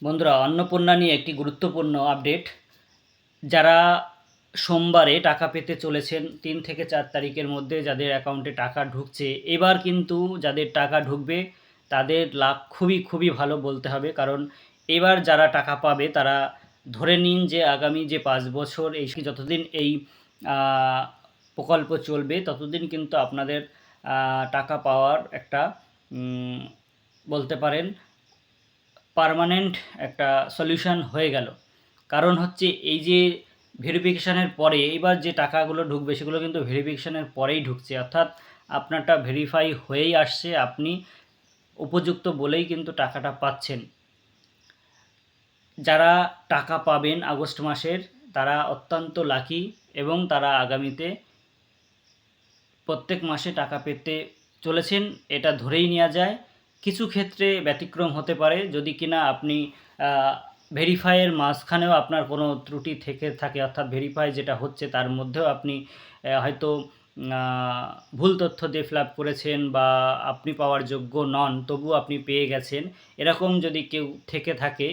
বন্ধুরা, অন্নপূর্ণা নিয়ে একটি গুরুত্বপূর্ণ আপডেট। যারা সোমবারে টাকা পেতে চলেছেন ৩ থেকে ৪ তারিখের মধ্যে যাদের অ্যাকাউন্টে টাকা ঢুকছে, এবার কিন্তু যাদের টাকা ঢুকবে তাদের লাভ খুবই ভালো বলতে হবে। কারণ এবার যারা টাকা পাবে তারা ধরে নিন যে আগামী যে ৫ বছর যতদিন এই প্রকল্প চলবে ততদিন কিন্তু আপনাদের টাকা পাওয়ার একটা বলতে পারেন পার্মানেন্ট একটা সলিউশন হয়ে গেল। কারণ হচ্ছে এই যে ভেরিফিকেশানের পরে এবার যে টাকাগুলো ঢুকবে সেগুলো কিন্তু ভেরিফিকেশানের পরেই ঢুকছে, অর্থাৎ আপনারটা ভেরিফাই হয়েই আসছে, আপনি উপযুক্ত বলেই কিন্তু টাকাটা পাচ্ছেন। যারা টাকা পাবেন আগস্ট মাসের তারা অত্যন্ত লাকি এবং তারা আগামীতে প্রত্যেক মাসে টাকা পেতে চলেছেন, এটা ধরেই নেওয়া যায়। কিছু ক্ষেত্রে ব্যতিক্রম হতে পারে, যদি কিনা আপনি ভেরিফাইয়ের মাঝখানেও আপনার কোনো ত্রুটি থেকে থাকে, অর্থাৎ ভেরিফাই যেটা হচ্ছে তার মধ্যেও আপনি হয়তো ভুল তথ্য দিয়ে ফিল আপ করেছেন বা আপনি পাওয়ার যোগ্য নন, তবুও আপনি পেয়ে গেছেন, এরকম যদি কেউ থেকে থাকে,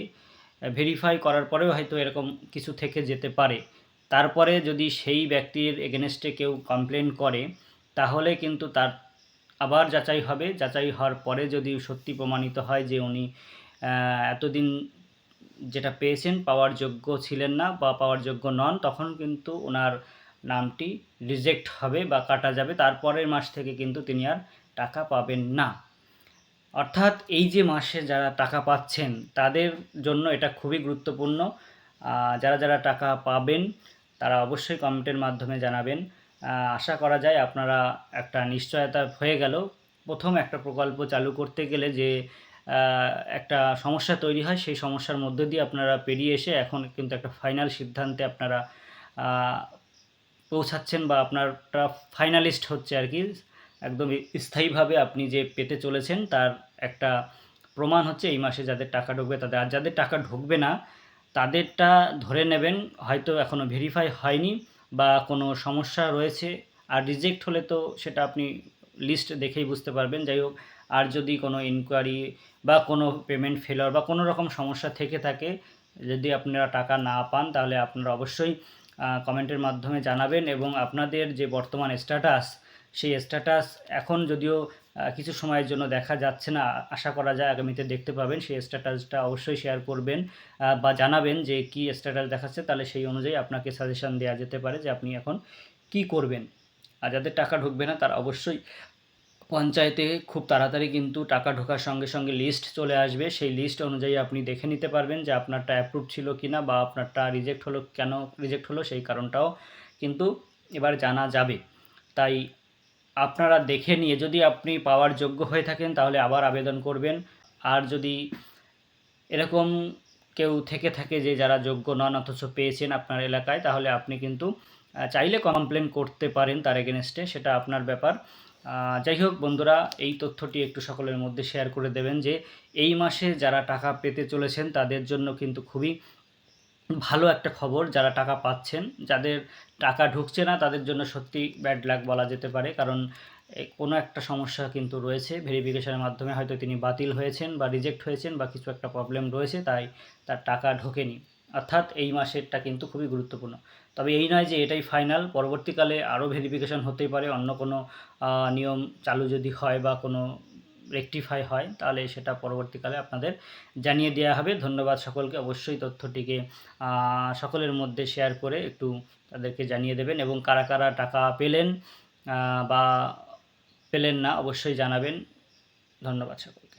ভেরিফাই করার পরেও হয়তো এরকম কিছু থেকে যেতে পারে। তারপরে যদি সেই ব্যক্তির এগেনস্টে কেউ কমপ্লেন করে তাহলে কিন্তু তার আবার যাচাই হবে। যাচাই হওয়ার পরে যদি সত্যি প্রমাণিত হয় যে উনি এতদিন যেটা পেয়েছেন পাওয়ার যোগ্য ছিলেন না বা পাওয়ার যোগ্য নন, তখন কিন্তু ওনার নামটি রিজেক্ট হবে বা কাটা যাবে। তারপরের মাস থেকে কিন্তু তিনি আর টাকা পাবেন না। অর্থাৎ এই যে মাসে যারা টাকা পাচ্ছেন তাদের জন্য এটা খুবই গুরুত্বপূর্ণ। যারা টাকা পাবেন তারা অবশ্যই কমেন্টের মাধ্যমে জানাবেন। আশা করা যায় আপনারা একটা নিশ্চয়তা হয়ে গেল। প্রথম একটা প্রকল্প চালু করতে গেলে যে একটা সমস্যা তৈরি হয়, সেই সমস্যার মধ্য দিয়ে আপনারা পেরিয়ে এসে এখন কিন্তু একটা ফাইনাল সিদ্ধান্তে আপনারা পৌঁছাচ্ছেন বা আপনারটা ফাইনালিস্ট হচ্ছে আর কি। একদম স্থায়ীভাবে আপনি যে পেতে চলেছেন তার একটা প্রমাণ হচ্ছে এই মাসে যাদের টাকা ঢুকবে তাদের। আর যাদের টাকা ঢুকবে না তাদেরটা ধরে নেবেন হয়তো এখনও ভেরিফাই হয়নি বা কোনো সমস্যা রয়েছে, আর রিজেক্ট হলে তো সেটা আপনি লিস্ট দেখেই বুঝতে পারবেন। যাই হোক, আর যদি কোনো ইনকোয়ারি বা কোনো পেমেন্ট ফেলার বা কোনো রকম সমস্যা থেকে থাকে, যদি আপনারা টাকা না পান তাহলে আপনারা অবশ্যই কমেন্টের মাধ্যমে জানাবেন এবং আপনাদের যে বর্তমান স্ট্যাটাস, সেই স্ট্যাটাস এখন যদিও কিছু সময়ের জন্য দেখা যাচ্ছে না, আশা করা যায় আগামীতে দেখতে পাবেন। সেই স্ট্যাটাসটা অবশ্যই শেয়ার করবেন বা জানাবেন যে কী স্ট্যাটাস দেখাচ্ছে, তাহলে সেই অনুযায়ী আপনাকে সাজেশান দেওয়া যেতে পারে যে আপনি এখন কি করবেন। আর যাদের টাকা ঢুকবে না তারা অবশ্যই পঞ্চায়েতে খুব তাড়াতাড়ি কিন্তু টাকা ঢোকার সঙ্গে লিস্ট চলে আসবে। সেই লিস্ট অনুযায়ী আপনি দেখে নিতে পারবেন যে আপনারটা অ্যাপ্রুভ ছিল কি না বা আপনারটা রিজেক্ট হলো, কেন রিজেক্ট হলো সেই কারণটাও কিন্তু এবার জানা যাবে। তাই আপনারা দেখে নিয়ে যদি আপনি পাওয়ার যোগ্য হয়ে থাকেন তাহলে আবার আবেদন করবেন। আর যদি এরকম কেউ থেকে থাকে যে যারা যোগ্য নন অথচ পেয়েছেন আপনার এলাকায়, তাহলে আপনি কিন্তু চাইলে কমপ্লেন করতে পারেন তার এগেনস্টে, সেটা আপনার ব্যাপার। যাই হোক বন্ধুরা, এই তথ্যটি একটু সকলের মধ্যে শেয়ার করে দেবেন যে এই মাসে যারা টাকা পেতে চলেছেন তাদের জন্য কিন্তু খুবই ভালো একটা খবর। যারা টাকা পাচ্ছেন, যাদের টাকা ঢুকছে না তাদের জন্য সত্যি ব্যাড লাক বলা যেতে পারে। কারণ কোনো একটা সমস্যা কিন্তু রয়েছে, ভেরিফিকেশনের মাধ্যমে হয়তো তিনি বাতিল হয়েছেন বা রিজেক্ট হয়েছেন বা কিছু একটা প্রবলেম রয়েছে, তাই তার টাকা ঢোকেনি। অর্থাৎ এই মাসেরটা কিন্তু খুবই গুরুত্বপূর্ণ। তবে এই নয় যে এটাই ফাইনাল, পরবর্তীকালে আরও ভেরিফিকেশন হতেই পারে, অন্য কোনো নিয়ম চালু যদি হয় বা কোনো রেকটিফাই হয় তাহলে সেটা পরবর্তীকালে আপনাদের জানিয়ে দেওয়া হবে। ধন্যবাদ সকলকে। অবশ্যই তথ্যটিকে সকলের মধ্যে শেয়ার করে একটু তাদেরকে জানিয়ে দেবেন এবং কারা টাকা পেলেন বা পেলেন না অবশ্যই জানাবেন। ধন্যবাদ সকলকে।